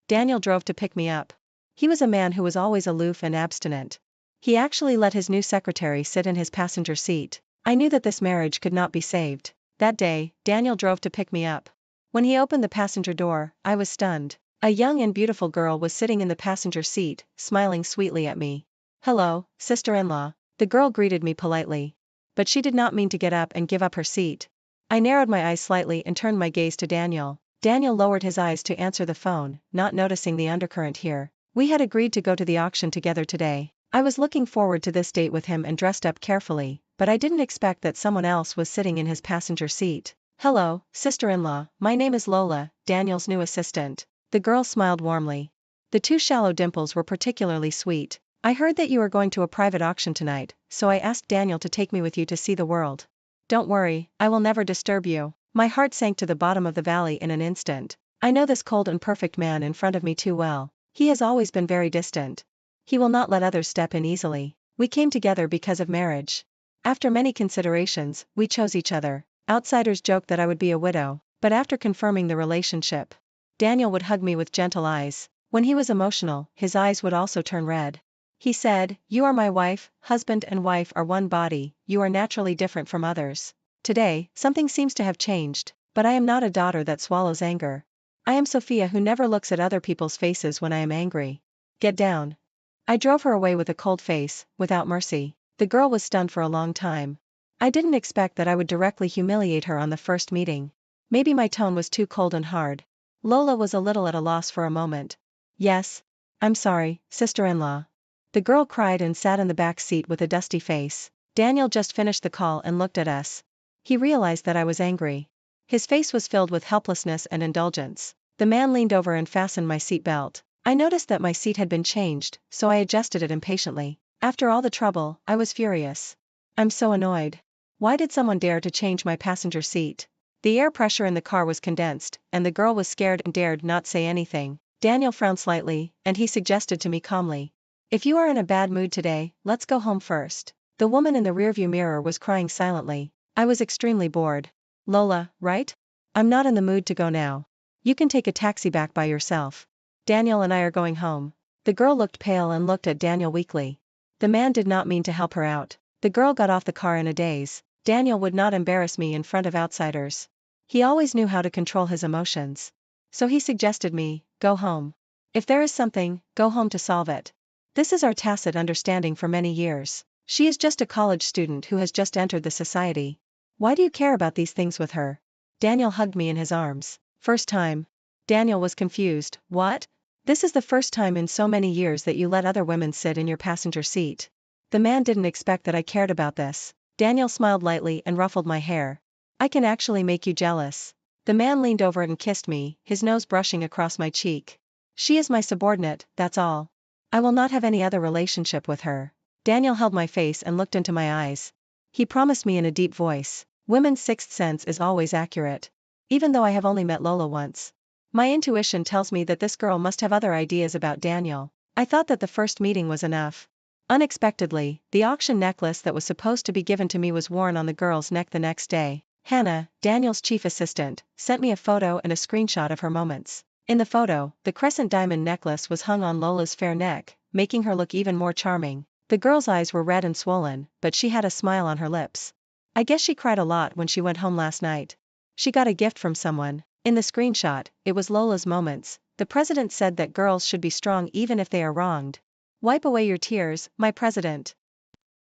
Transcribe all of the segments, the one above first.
Daniel drove to pick me up. He was a man who was always aloof and abstinent. He actually let his new secretary sit in his passenger seat. I knew that this marriage could not be saved. That day, Daniel drove to pick me up. When he opened the passenger door, I was stunned. A young and beautiful girl was sitting in the passenger seat, smiling sweetly at me. "Hello, sister-in-law," the girl greeted me politely. But she did not mean to get up and give up her seat. I narrowed my eyes slightly and turned my gaze to Daniel. Daniel lowered his eyes to answer the phone, not noticing the undercurrent here. We had agreed to go to the auction together today. I was looking forward to this date with him and dressed up carefully, but I didn't expect that someone else was sitting in his passenger seat. "Hello, sister-in-law, my name is Lola, Daniel's new assistant." The girl smiled warmly. The two shallow dimples were particularly sweet. "I heard that you are going to a private auction tonight, so I asked Daniel to take me with you to see the world." "Don't worry, I will never disturb you." My heart sank to the bottom of the valley in an instant. I know this cold and perfect man in front of me too well. He has always been very distant. He will not let others step in easily. We came together because of marriage. After many considerations, we chose each other. Outsiders joked that I would be a widow, but after confirming the relationship, Daniel would hug me with gentle eyes. When he was emotional, his eyes would also turn red. He said, "You are my wife, husband and wife are one body, you are naturally different from others." Today, something seems to have changed, but I am not a daughter that swallows anger. I am Sophia who never looks at other people's faces when I am angry. "Get down." I drove her away with a cold face, without mercy. The girl was stunned for a long time. I didn't expect that I would directly humiliate her on the first meeting. Maybe my tone was too cold and hard. Lola was a little at a loss for a moment. "Yes. I'm sorry, sister-in-law." The girl cried and sat in the back seat with a dusty face. Daniel just finished the call and looked at us. He realized that I was angry. His face was filled with helplessness and indulgence. The man leaned over and fastened my seat belt. I noticed that my seat had been changed, so I adjusted it impatiently. After all the trouble, I was furious. I'm so annoyed. Why did someone dare to change my passenger seat? The air pressure in the car was condensed, and the girl was scared and dared not say anything. Daniel frowned slightly, and he suggested to me calmly, "If you are in a bad mood today, let's go home first." The woman in the rearview mirror was crying silently. I was extremely bored. "Lola, right? I'm not in the mood to go now. You can take a taxi back by yourself. Daniel and I are going home." The girl looked pale and looked at Daniel weakly. The man did not mean to help her out. The girl got off the car in a daze. Daniel would not embarrass me in front of outsiders. He always knew how to control his emotions. So he suggested me, "Go home. If there is something, go home to solve it. This is our tacit understanding for many years. She is just a college student who has just entered the society. Why do you care about these things with her?" Daniel hugged me in his arms. "First time." Daniel was confused. "What? This is the first time in so many years that you let other women sit in your passenger seat." The man didn't expect that I cared about this. Daniel smiled lightly and ruffled my hair. "I can actually make you jealous." The man leaned over and kissed me, his nose brushing across my cheek. "She is my subordinate, that's all. I will not have any other relationship with her." Daniel held my face and looked into my eyes. He promised me in a deep voice, "Women's sixth sense is always accurate." Even though I have only met Lola once, my intuition tells me that this girl must have other ideas about Daniel. I thought that the first meeting was enough. Unexpectedly, the auction necklace that was supposed to be given to me was worn on the girl's neck the next day. Hannah, Daniel's chief assistant, sent me a photo and a screenshot of her moments. In the photo, the crescent diamond necklace was hung on Lola's fair neck, making her look even more charming. The girl's eyes were red and swollen, but she had a smile on her lips. I guess she cried a lot when she went home last night. She got a gift from someone. In the screenshot, it was Lola's moments. "The president said that girls should be strong even if they are wronged. Wipe away your tears, my president."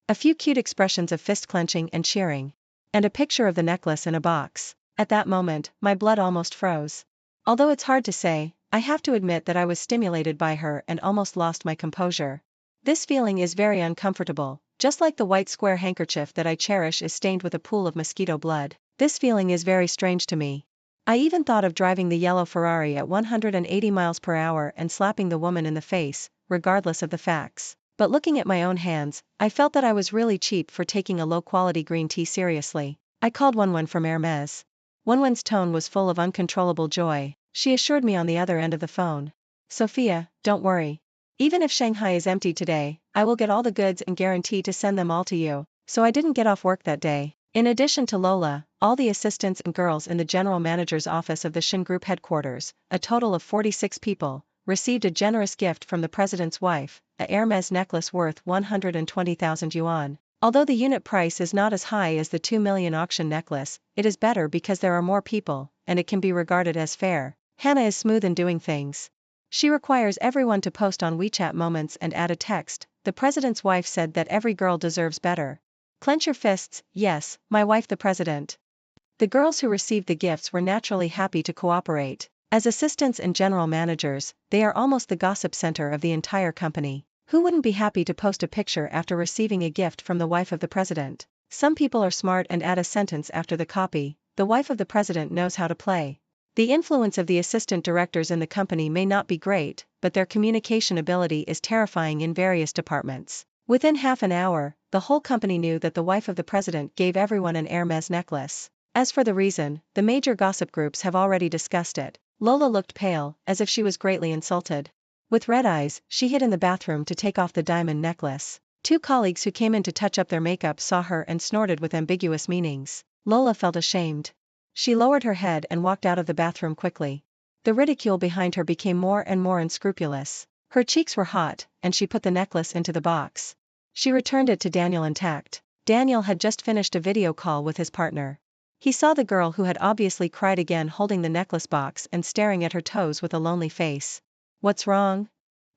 A few cute expressions of fist clenching and cheering. And a picture of the necklace in a box. At that moment, my blood almost froze. Although it's hard to say, I have to admit that I was stimulated by her and almost lost my composure. This feeling is very uncomfortable, just like the white square handkerchief that I cherish is stained with a pool of mosquito blood. This feeling is very strange to me. I even thought of driving the yellow Ferrari at 180 miles per hour and slapping the woman in the face, regardless of the facts. But looking at my own hands, I felt that I was really cheap for taking a low-quality green tea seriously. I called Wenwen from Hermes. Wenwen's tone was full of uncontrollable joy. She assured me on the other end of the phone, "Sophia, don't worry. Even if Shanghai is empty today, I will get all the goods and guarantee to send them all to you." So I didn't get off work that day. In addition to Lola, all the assistants and girls in the general manager's office of the Shin Group headquarters, a total of 46 people, received a generous gift from the president's wife, a Hermes necklace worth 120,000 yuan. Although the unit price is not as high as the 2 million auction necklace, it is better because there are more people, and it can be regarded as fair. Hannah is smooth in doing things. She requires everyone to post on WeChat moments and add a text. The president's wife said that every girl deserves better. Clench your fists, yes, my wife the president. The girls who received the gifts were naturally happy to cooperate. As assistants and general managers, they are almost the gossip center of the entire company. Who wouldn't be happy to post a picture after receiving a gift from the wife of the president? Some people are smart and add a sentence after the copy. The wife of the president knows how to play. The influence of the assistant directors in the company may not be great, but their communication ability is terrifying in various departments. Within half an hour, the whole company knew that the wife of the president gave everyone an Hermes necklace. As for the reason, the major gossip groups have already discussed it. Lola looked pale, as if she was greatly insulted. With red eyes, she hid in the bathroom to take off the diamond necklace. Two colleagues who came in to touch up their makeup saw her and snorted with ambiguous meanings. Lola felt ashamed. She lowered her head and walked out of the bathroom quickly. The ridicule behind her became more and more unscrupulous. Her cheeks were hot, and she put the necklace into the box. She returned it to Daniel intact. Daniel had just finished a video call with his partner. He saw the girl who had obviously cried again holding the necklace box and staring at her toes with a lonely face. What's wrong?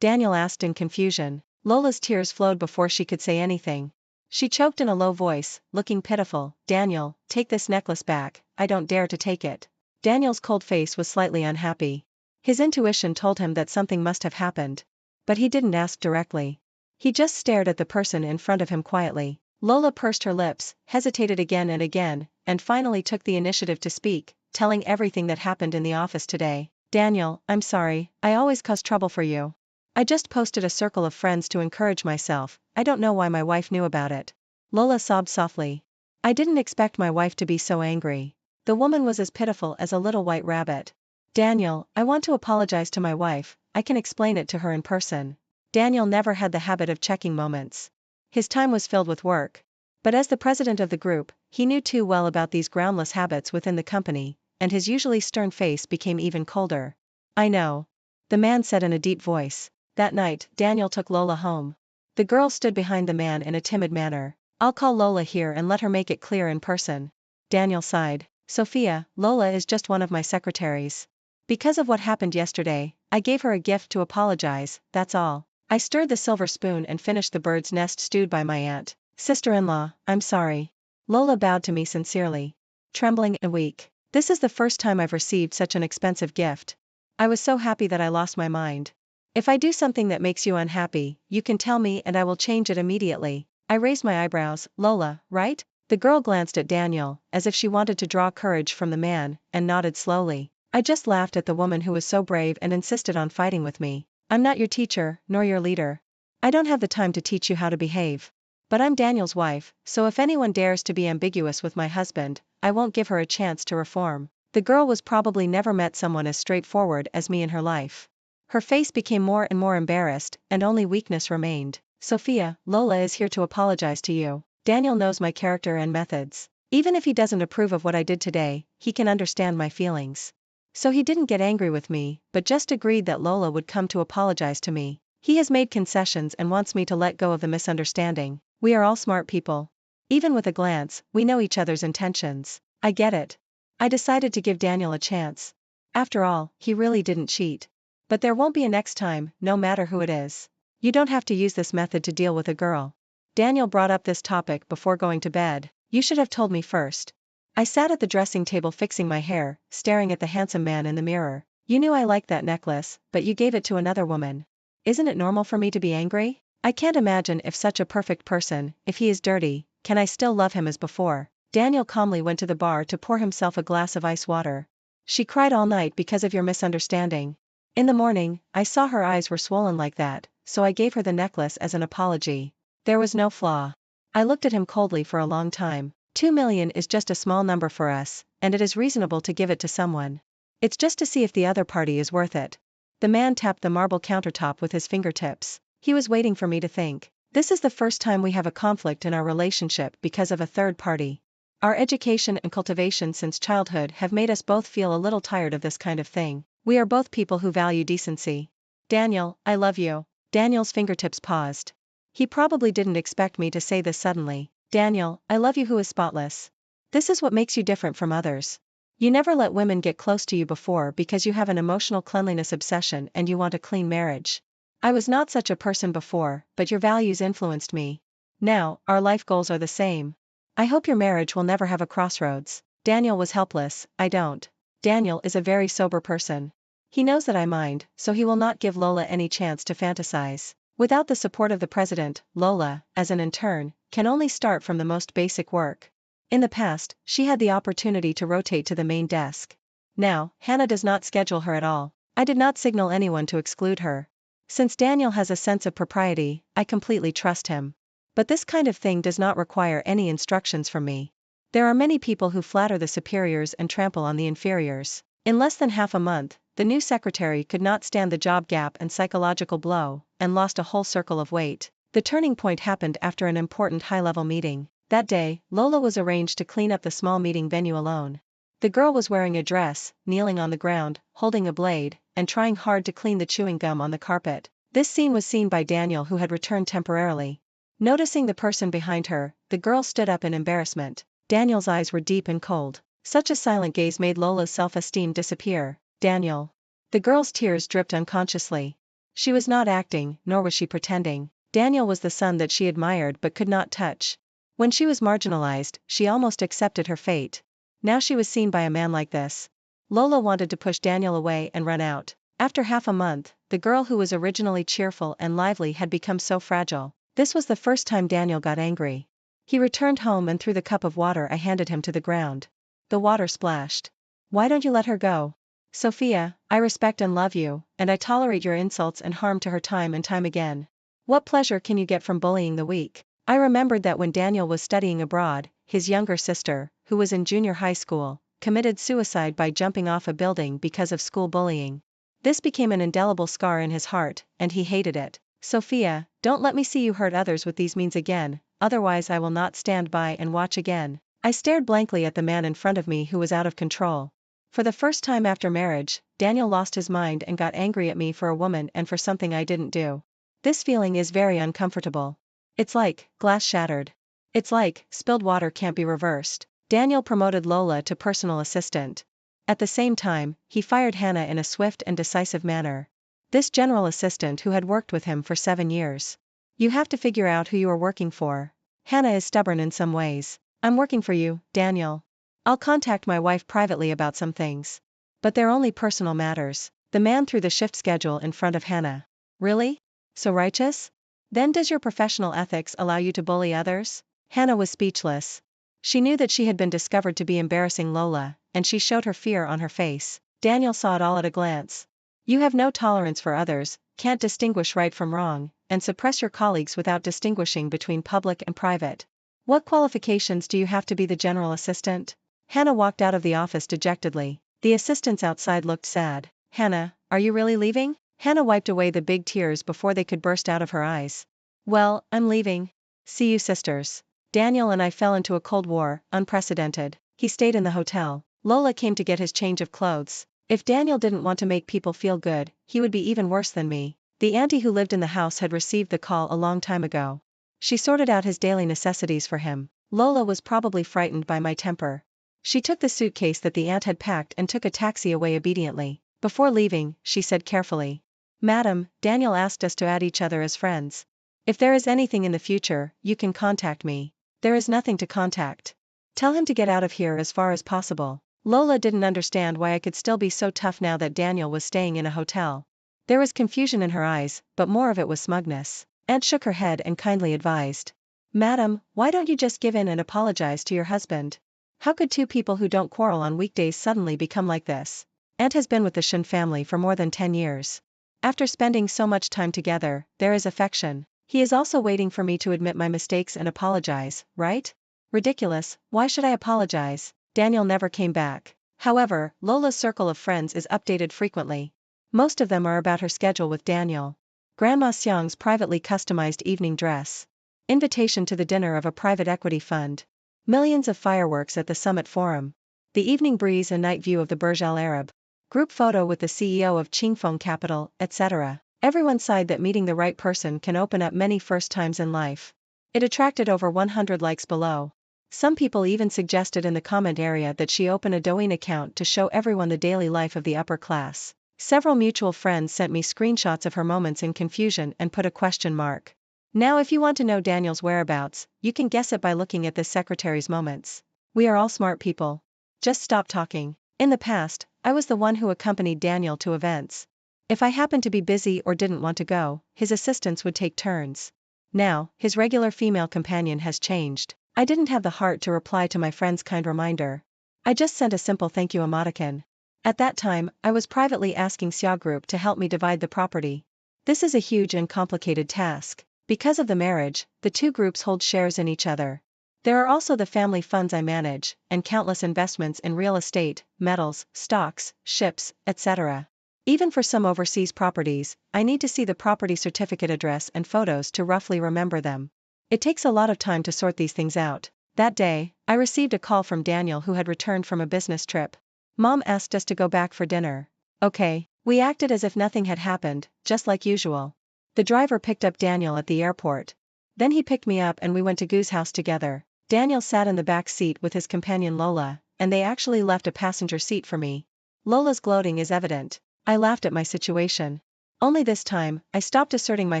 Daniel asked in confusion. Lola's tears flowed before she could say anything. She choked in a low voice, looking pitiful. Daniel, take this necklace back, I don't dare to take it. Daniel's cold face was slightly unhappy. His intuition told him that something must have happened. But he didn't ask directly. He just stared at the person in front of him quietly. Lola pursed her lips, hesitated again, and finally took the initiative to speak, telling everything that happened in the office today. Daniel, I'm sorry, I always cause trouble for you. I just posted a circle of friends to encourage myself, I don't know why my wife knew about it. Lola sobbed softly. I didn't expect my wife to be so angry. The woman was as pitiful as a little white rabbit. Daniel, I want to apologize to my wife, I can explain it to her in person. Daniel never had the habit of checking moments. His time was filled with work. But as the president of the group, he knew too well about these groundless habits within the company, and his usually stern face became even colder. I know. The man said in a deep voice. That night, Daniel took Lola home. The girl stood behind the man in a timid manner. I'll call Lola here and let her make it clear in person. Daniel sighed. Sophia, Lola is just one of my secretaries. Because of what happened yesterday, I gave her a gift to apologize, that's all. I stirred the silver spoon and finished the bird's nest stewed by my aunt. Sister-in-law, I'm sorry. Lola bowed to me sincerely. Trembling and weak. This is the first time I've received such an expensive gift. I was so happy that I lost my mind. If I do something that makes you unhappy, you can tell me and I will change it immediately. I raised my eyebrows. Lola, right? The girl glanced at Daniel, as if she wanted to draw courage from the man, and nodded slowly. I just laughed at the woman who was so brave and insisted on fighting with me. I'm not your teacher, nor your leader. I don't have the time to teach you how to behave. But I'm Daniel's wife, so if anyone dares to be ambiguous with my husband, I won't give her a chance to reform. The girl was probably never met someone as straightforward as me in her life. Her face became more and more embarrassed, and only weakness remained. Sophia, Lola is here to apologize to you. Daniel knows my character and methods. Even if he doesn't approve of what I did today, he can understand my feelings. So he didn't get angry with me, but just agreed that Lola would come to apologize to me. He has made concessions and wants me to let go of the misunderstanding. We are all smart people. Even with a glance, we know each other's intentions. I get it. I decided to give Daniel a chance. After all, he really didn't cheat. But there won't be a next time, no matter who it is. You don't have to use this method to deal with a girl. Daniel brought up this topic before going to bed. You should have told me first. I sat at the dressing table fixing my hair, staring at the handsome man in the mirror. You knew I liked that necklace, but you gave it to another woman. Isn't it normal for me to be angry? I can't imagine if such a perfect person, if he is dirty, can I still love him as before? Daniel calmly went to the bar to pour himself a glass of ice water. She cried all night because of your misunderstanding. In the morning, I saw her eyes were swollen like that, so I gave her the necklace as an apology. There was no flaw. I looked at him coldly for a long time. 2 million is just a small number for us, and it is reasonable to give it to someone. It's just to see if the other party is worth it. The man tapped the marble countertop with his fingertips. He was waiting for me to think. This is the first time we have a conflict in our relationship because of a third party. Our education and cultivation since childhood have made us both feel a little tired of this kind of thing. We are both people who value decency. Daniel, I love you. Daniel's fingertips paused. He probably didn't expect me to say this suddenly. Daniel, I love you who is spotless. This is what makes you different from others. You never let women get close to you before because you have an emotional cleanliness obsession and you want a clean marriage. I was not such a person before, but your values influenced me. Now, our life goals are the same. I hope your marriage will never have a crossroads. Daniel was helpless. I don't. Daniel is a very sober person. He knows that I mind, so he will not give Lola any chance to fantasize. Without the support of the president, Lola, as an intern, can only start from the most basic work. In the past, she had the opportunity to rotate to the main desk. Now, Hannah does not schedule her at all. I did not signal anyone to exclude her. Since Daniel has a sense of propriety, I completely trust him. But this kind of thing does not require any instructions from me. There are many people who flatter the superiors and trample on the inferiors. In less than half a month, the new secretary could not stand the job gap and psychological blow, and lost a whole circle of weight. The turning point happened after an important high-level meeting. That day, Lola was arranged to clean up the small meeting venue alone. The girl was wearing a dress, kneeling on the ground, holding a blade, and trying hard to clean the chewing gum on the carpet. This scene was seen by Daniel, who had returned temporarily. Noticing the person behind her, the girl stood up in embarrassment. Daniel's eyes were deep and cold. Such a silent gaze made Lola's self-esteem disappear. Daniel. The girl's tears dripped unconsciously. She was not acting, nor was she pretending. Daniel was the son that she admired but could not touch. When she was marginalized, she almost accepted her fate. Now she was seen by a man like this. Lola wanted to push Daniel away and run out. After half a month, the girl who was originally cheerful and lively had become so fragile. This was the first time Daniel got angry. He returned home and threw the cup of water I handed him to the ground. The water splashed. Why don't you let her go? Sophia, I respect and love you, and I tolerate your insults and harm to her time and time again. What pleasure can you get from bullying the weak? I remembered that when Daniel was studying abroad, his younger sister, who was in junior high school, committed suicide by jumping off a building because of school bullying. This became an indelible scar in his heart, and he hated it. Sophia, don't let me see you hurt others with these means again, otherwise I will not stand by and watch again. I stared blankly at the man in front of me who was out of control. For the first time after marriage, Daniel lost his mind and got angry at me for a woman and for something I didn't do. This feeling is very uncomfortable. It's like glass shattered. It's like spilled water can't be reversed. Daniel promoted Lola to personal assistant. At the same time, he fired Hannah in a swift and decisive manner. This general assistant who had worked with him for 7 years. You have to figure out who you are working for. Hannah is stubborn in some ways. I'm working for you, Daniel. I'll contact my wife privately about some things. But they're only personal matters. The man threw the shift schedule in front of Hannah. Really? So righteous? Then does your professional ethics allow you to bully others? Hannah was speechless. She knew that she had been discovered to be embarrassing Lola, and she showed her fear on her face. Daniel saw it all at a glance. You have no tolerance for others, can't distinguish right from wrong, and suppress your colleagues without distinguishing between public and private. What qualifications do you have to be the general assistant? Hannah walked out of the office dejectedly. The assistants outside looked sad. Hannah, are you really leaving? Hannah wiped away the big tears before they could burst out of her eyes. Well, I'm leaving. See you sisters. Daniel and I fell into a cold war, unprecedented. He stayed in the hotel. Lola came to get his change of clothes. If Daniel didn't want to make people feel good, he would be even worse than me. The auntie who lived in the house had received the call a long time ago. She sorted out his daily necessities for him. Lola was probably frightened by my temper. She took the suitcase that the aunt had packed and took a taxi away obediently. Before leaving, she said carefully, Madam, Daniel asked us to add each other as friends. If there is anything in the future, you can contact me. There is nothing to contact. Tell him to get out of here as far as possible. Lola didn't understand why I could still be so tough now that Daniel was staying in a hotel. There was confusion in her eyes, but more of it was smugness. Aunt shook her head and kindly advised. Madam, why don't you just give in and apologize to your husband? How could two people who don't quarrel on weekdays suddenly become like this? Aunt has been with the Shun family for more than 10 years. After spending so much time together, there is affection. He is also waiting for me to admit my mistakes and apologize, right? Ridiculous, why should I apologize? Daniel never came back. However, Lola's circle of friends is updated frequently. Most of them are about her schedule with Daniel. Grandma Xiang's privately customized evening dress. Invitation to the dinner of a private equity fund. Millions of fireworks at the Summit Forum. The evening breeze and night view of the Burj Al Arab. Group photo with the CEO of Qingfeng Capital, etc. Everyone sighed that meeting the right person can open up many first times in life. It attracted over 100 likes below. Some people even suggested in the comment area that she open a Douyin account to show everyone the daily life of the upper class. Several mutual friends sent me screenshots of her moments in confusion and put a question mark. Now if you want to know Daniel's whereabouts, you can guess it by looking at this secretary's moments. We are all smart people. Just stop talking. In the past, I was the one who accompanied Daniel to events. If I happened to be busy or didn't want to go, his assistants would take turns. Now, his regular female companion has changed. I didn't have the heart to reply to my friend's kind reminder. I just sent a simple thank you emoticon. At that time, I was privately asking Xia Group to help me divide the property. This is a huge and complicated task. Because of the marriage, the two groups hold shares in each other. There are also the family funds I manage, and countless investments in real estate, metals, stocks, ships, etc. Even for some overseas properties, I need to see the property certificate address and photos to roughly remember them. It takes a lot of time to sort these things out. That day, I received a call from Daniel who had returned from a business trip. Mom asked us to go back for dinner. Okay, we acted as if nothing had happened, just like usual. The driver picked up Daniel at the airport. Then he picked me up and we went to Goo's house together. Daniel sat in the back seat with his companion Lola, and they actually left a passenger seat for me. Lola's gloating is evident. I laughed at my situation. Only this time, I stopped asserting my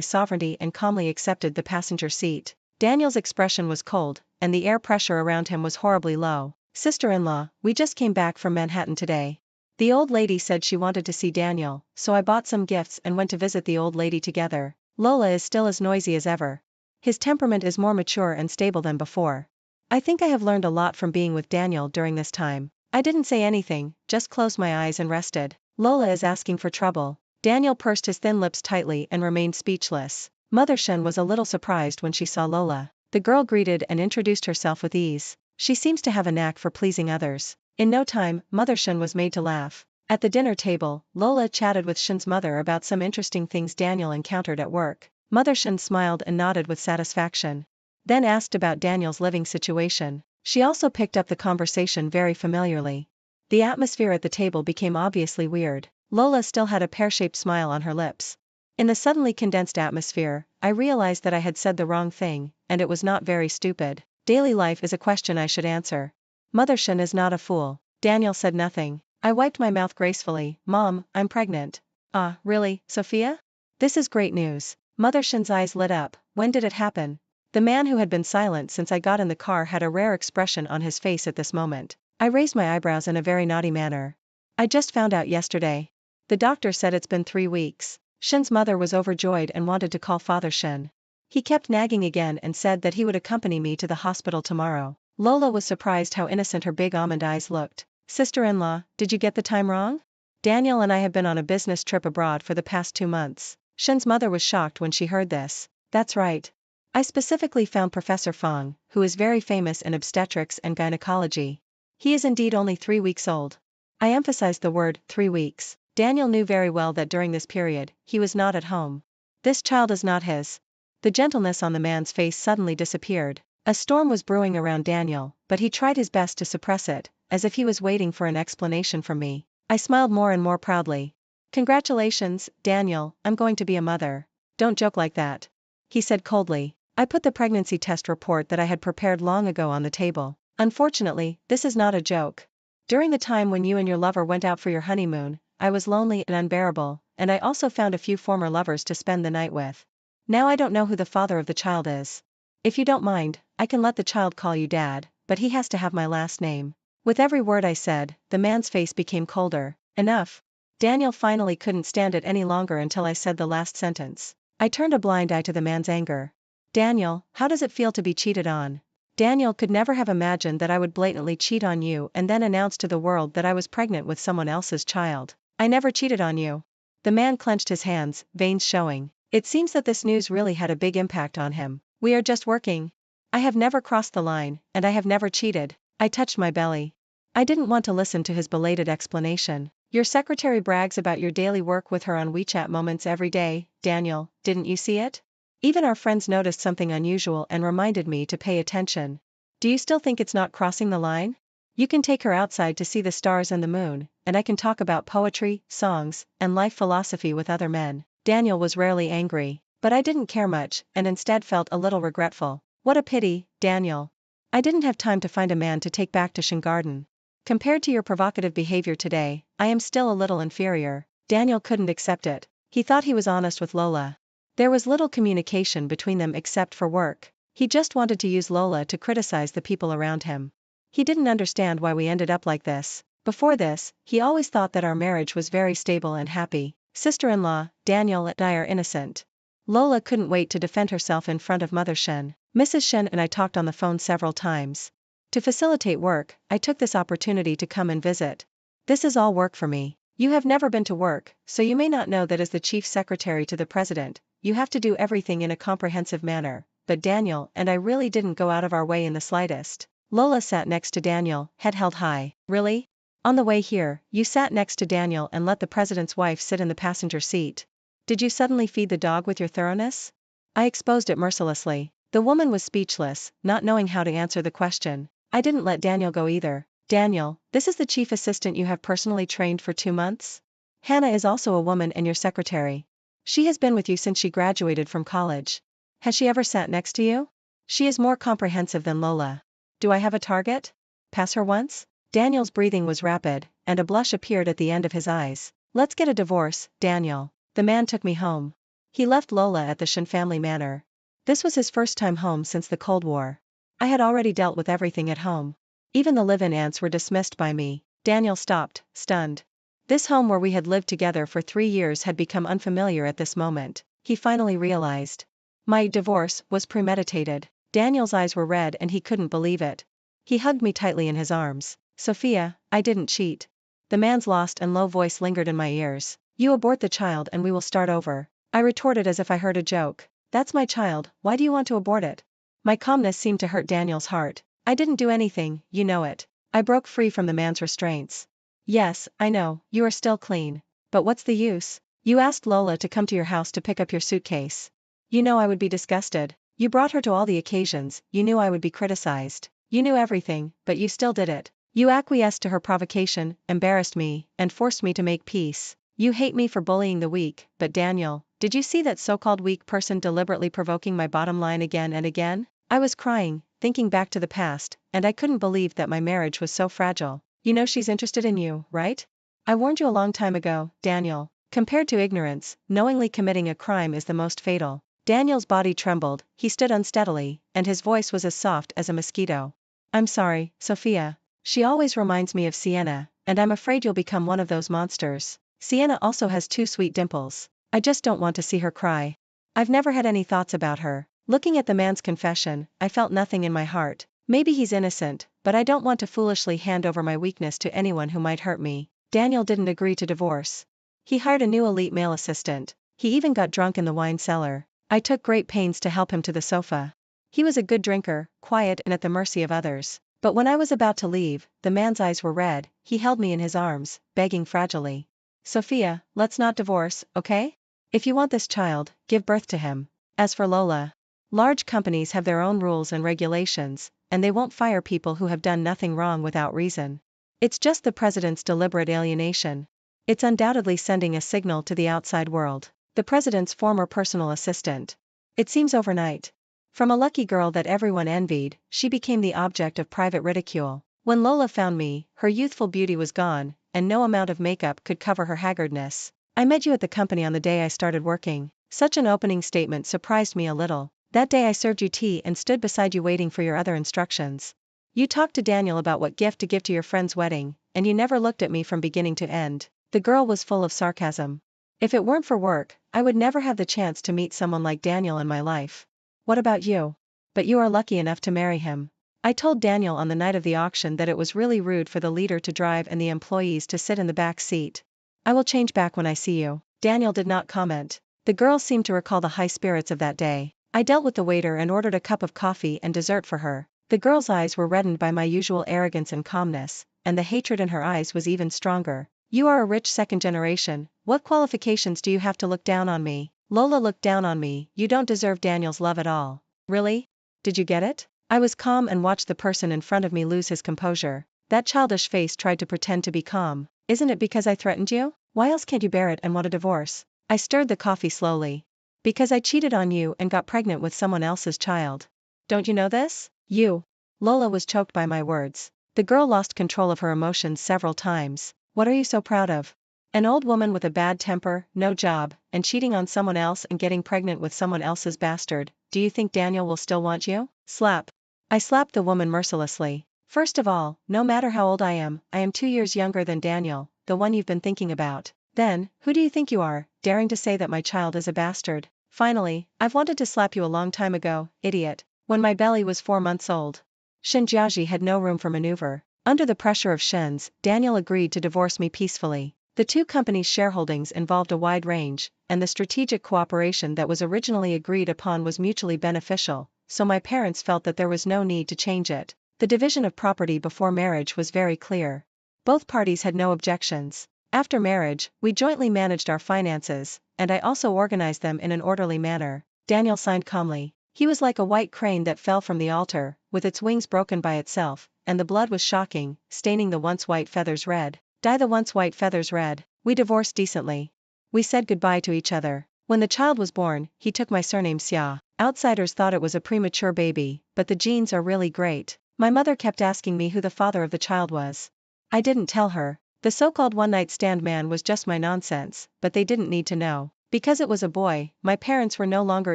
sovereignty and calmly accepted the passenger seat. Daniel's expression was cold, and the air pressure around him was horribly low. Sister-in-law, we just came back from Manhattan today. The old lady said she wanted to see Daniel, so I bought some gifts and went to visit the old lady together. Lola is still as noisy as ever. His temperament is more mature and stable than before. I think I have learned a lot from being with Daniel during this time. I didn't say anything, just closed my eyes and rested. Lola is asking for trouble. Daniel pursed his thin lips tightly and remained speechless. Mother Shen was a little surprised when she saw Lola. The girl greeted and introduced herself with ease. She seems to have a knack for pleasing others. In no time, Mother Shen was made to laugh. At the dinner table, Lola chatted with Shen's mother about some interesting things Daniel encountered at work. Mother Shen smiled and nodded with satisfaction. Then asked about Daniel's living situation. She also picked up the conversation very familiarly. The atmosphere at the table became obviously weird. Lola still had a pear-shaped smile on her lips. In the suddenly condensed atmosphere, I realized that I had said the wrong thing, and it was not very stupid. Daily life is a question I should answer. Mother Shen is not a fool. Daniel said nothing. I wiped my mouth gracefully. Mom, I'm pregnant. Ah, really, Sophia? This is great news. Mother Shen's eyes lit up. When did it happen? The man who had been silent since I got in the car had a rare expression on his face at this moment. I raised my eyebrows in a very naughty manner. I just found out yesterday. The doctor said it's been 3 weeks. Shen's mother was overjoyed and wanted to call Father Shen. He kept nagging again and said that he would accompany me to the hospital tomorrow. Lola was surprised how innocent her big almond eyes looked. Sister-in-law, did you get the time wrong? Daniel and I have been on a business trip abroad for the past 2 months. Shen's mother was shocked when she heard this. That's right. I specifically found Professor Fong, who is very famous in obstetrics and gynecology. He is indeed only 3 weeks old. I emphasized the word 3 weeks. Daniel knew very well that during this period, he was not at home. This child is not his. The gentleness on the man's face suddenly disappeared. A storm was brewing around Daniel, but he tried his best to suppress it, as if he was waiting for an explanation from me. I smiled more and more proudly. Congratulations, Daniel, I'm going to be a mother. Don't joke like that. He said coldly. I put the pregnancy test report that I had prepared long ago on the table. Unfortunately, this is not a joke. During the time when you and your lover went out for your honeymoon, I was lonely and unbearable, and I also found a few former lovers to spend the night with. Now I don't know who the father of the child is. If you don't mind, I can let the child call you Dad, but he has to have my last name. With every word I said, the man's face became colder. Enough. Daniel finally couldn't stand it any longer until I said the last sentence. I turned a blind eye to the man's anger. Daniel, how does it feel to be cheated on? Daniel could never have imagined that I would blatantly cheat on you and then announce to the world that I was pregnant with someone else's child. I never cheated on you. The man clenched his hands, veins showing. It seems that this news really had a big impact on him. We are just working. I have never crossed the line, and I have never cheated. I touched my belly. I didn't want to listen to his belated explanation. Your secretary brags about your daily work with her on WeChat moments every day, Daniel, didn't you see it? Even our friends noticed something unusual and reminded me to pay attention. Do you still think it's not crossing the line? You can take her outside to see the stars and the moon, and I can talk about poetry, songs, and life philosophy with other men. Daniel was rarely angry, but I didn't care much, and instead felt a little regretful. What a pity, Daniel. I didn't have time to find a man to take back to Shingarden. Compared to your provocative behavior today, I am still a little inferior. Daniel couldn't accept it. He thought he was honest with Lola. There was little communication between them except for work. He just wanted to use Lola to criticize the people around him. He didn't understand why we ended up like this. Before this, he always thought that our marriage was very stable and happy. Sister-in-law, Daniel and I are innocent. Lola couldn't wait to defend herself in front of Mother Shen. Mrs. Shen and I talked on the phone several times. To facilitate work, I took this opportunity to come and visit. This is all work for me. You have never been to work, so you may not know that as the chief secretary to the president, you have to do everything in a comprehensive manner, but Daniel and I really didn't go out of our way in the slightest. Lola sat next to Daniel, head held high. Really? On the way here, you sat next to Daniel and let the president's wife sit in the passenger seat. Did you suddenly feed the dog with your thoroughness? I exposed it mercilessly. The woman was speechless, not knowing how to answer the question. I didn't let Daniel go either. Daniel, this is the chief assistant you have personally trained for 2 months? Hannah is also a woman and your secretary. She has been with you since she graduated from college. Has she ever sat next to you? She is more comprehensive than Lola. Do I have a target? Pass her once? Daniel's breathing was rapid, and a blush appeared at the end of his eyes. Let's get a divorce, Daniel. The man took me home. He left Lola at the Shen family manor. This was his first time home since the Cold War. I had already dealt with everything at home. Even the live-in aunts were dismissed by me. Daniel stopped, stunned. This home where we had lived together for 3 years had become unfamiliar at this moment. He finally realized. My divorce was premeditated. Daniel's eyes were red and he couldn't believe it. He hugged me tightly in his arms. Sophia, I didn't cheat. The man's lost and low voice lingered in my ears. You abort the child and we will start over. I retorted as if I heard a joke. That's my child, why do you want to abort it? My calmness seemed to hurt Daniel's heart. I didn't do anything, you know it. I broke free from the man's restraints. Yes, I know, you are still clean. But what's the use? You asked Lola to come to your house to pick up your suitcase. You know I would be disgusted. You brought her to all the occasions, you knew I would be criticized. You knew everything, but you still did it. You acquiesced to her provocation, embarrassed me, and forced me to make peace. You hate me for bullying the weak, but Daniel, did you see that so-called weak person deliberately provoking my bottom line again and again? I was crying, thinking back to the past, and I couldn't believe that my marriage was so fragile. You know she's interested in you, right? I warned you a long time ago, Daniel. Compared to ignorance, knowingly committing a crime is the most fatal. Daniel's body trembled, he stood unsteadily, and his voice was as soft as a mosquito. I'm sorry, Sophia. She always reminds me of Sienna, and I'm afraid you'll become one of those monsters. Sienna also has 2 sweet dimples. I just don't want to see her cry. I've never had any thoughts about her. Looking at the man's confession, I felt nothing in my heart. Maybe he's innocent, but I don't want to foolishly hand over my weakness to anyone who might hurt me. Daniel didn't agree to divorce. He hired a new elite male assistant. He even got drunk in the wine cellar. I took great pains to help him to the sofa. He was a good drinker, quiet and at the mercy of others. But when I was about to leave, the man's eyes were red, he held me in his arms, begging fragilely. Sophia, let's not divorce, okay? If you want this child, give birth to him. As for Lola, large companies have their own rules and regulations, and they won't fire people who have done nothing wrong without reason. It's just the president's deliberate alienation. It's undoubtedly sending a signal to the outside world. The president's former personal assistant. It seems overnight. From a lucky girl that everyone envied, she became the object of private ridicule. When Lola found me, her youthful beauty was gone, and no amount of makeup could cover her haggardness. I met you at the company on the day I started working. Such an opening statement surprised me a little. That day I served you tea and stood beside you waiting for your other instructions. You talked to Daniel about what gift to give to your friend's wedding, and you never looked at me from beginning to end. The girl was full of sarcasm. If it weren't for work, I would never have the chance to meet someone like Daniel in my life. What about you? But you are lucky enough to marry him. I told Daniel on the night of the auction that it was really rude for the leader to drive and the employees to sit in the back seat. I will change back when I see you. Daniel did not comment. The girl seemed to recall the high spirits of that day. I dealt with the waiter and ordered a cup of coffee and dessert for her. The girl's eyes were reddened by my usual arrogance and calmness, and the hatred in her eyes was even stronger. You are a rich second generation, what qualifications do you have to look down on me? Lola looked down on me, you don't deserve Daniel's love at all. Really? Did you get it? I was calm and watched the person in front of me lose his composure. That childish face tried to pretend to be calm. Isn't it because I threatened you? Why else can't you bear it and want a divorce? I stirred the coffee slowly. Because I cheated on you and got pregnant with someone else's child. Don't you know this? You. Lola was choked by my words. The girl lost control of her emotions several times. What are you so proud of? An old woman with a bad temper, no job, and cheating on someone else and getting pregnant with someone else's bastard. Do you think Daniel will still want you? Slap. I slapped the woman mercilessly. First of all, no matter how old I am 2 years younger than Daniel, the one you've been thinking about. Then, who do you think you are, daring to say that my child is a bastard? Finally, I've wanted to slap you a long time ago, idiot, when my belly was 4 months old. Shen Jiaji had no room for maneuver. Under the pressure of Shen's, Daniel agreed to divorce me peacefully. The two companies' shareholdings involved a wide range, and the strategic cooperation that was originally agreed upon was mutually beneficial, so my parents felt that there was no need to change it. The division of property before marriage was very clear. Both parties had no objections. After marriage, we jointly managed our finances, and I also organized them in an orderly manner. Daniel signed calmly. He was like a white crane that fell from the altar, with its wings broken by itself, and the blood was shocking, staining the once white feathers red. Dye the once white feathers red. We divorced decently. We said goodbye to each other. When the child was born, he took my surname Xia. Outsiders thought it was a premature baby, but the genes are really great. My mother kept asking me who the father of the child was. I didn't tell her. The so-called one-night stand man was just my nonsense, but they didn't need to know. Because it was a boy, my parents were no longer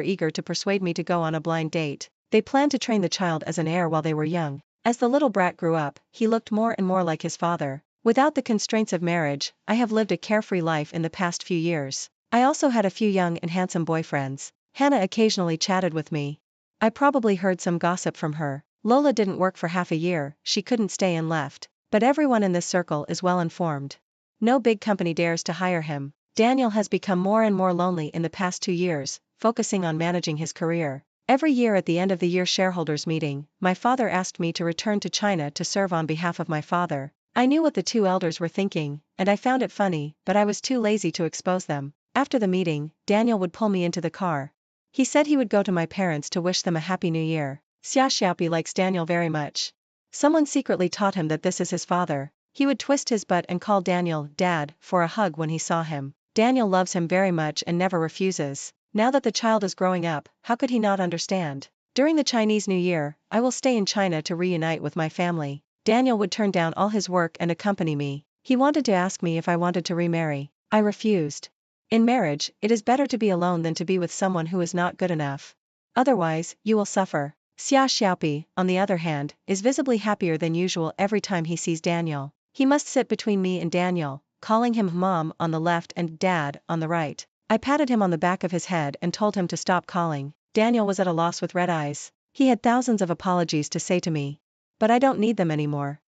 eager to persuade me to go on a blind date. They planned to train the child as an heir while they were young. As the little brat grew up, he looked more and more like his father. Without the constraints of marriage, I have lived a carefree life in the past few years. I also had a few young and handsome boyfriends. Hannah occasionally chatted with me. I probably heard some gossip from her. Lola didn't work for half a year, she couldn't stay and left. But everyone in this circle is well informed. No big company dares to hire him. Daniel has become more and more lonely in the past 2 years, focusing on managing his career. Every year at the end of the year shareholders meeting, my father asked me to return to China to serve on behalf of my father. I knew what the two elders were thinking, and I found it funny, but I was too lazy to expose them. After the meeting, Daniel would pull me into the car. He said he would go to my parents to wish them a happy new year. Xia Xiaopi likes Daniel very much. Someone secretly taught him that this is his father. He would twist his butt and call Daniel Dad for a hug when he saw him. Daniel loves him very much and never refuses. Now that the child is growing up, how could he not understand? During the Chinese New Year, I will stay in China to reunite with my family. Daniel would turn down all his work and accompany me. He wanted to ask me if I wanted to remarry. I refused. In marriage, it is better to be alone than to be with someone who is not good enough. Otherwise, you will suffer. Xia Xiaopi, on the other hand, is visibly happier than usual every time he sees Daniel. He must sit between me and Daniel, calling him Mom on the left and Dad on the right. I patted him on the back of his head and told him to stop calling. Daniel was at a loss with red eyes. He had thousands of apologies to say to me. But I don't need them anymore.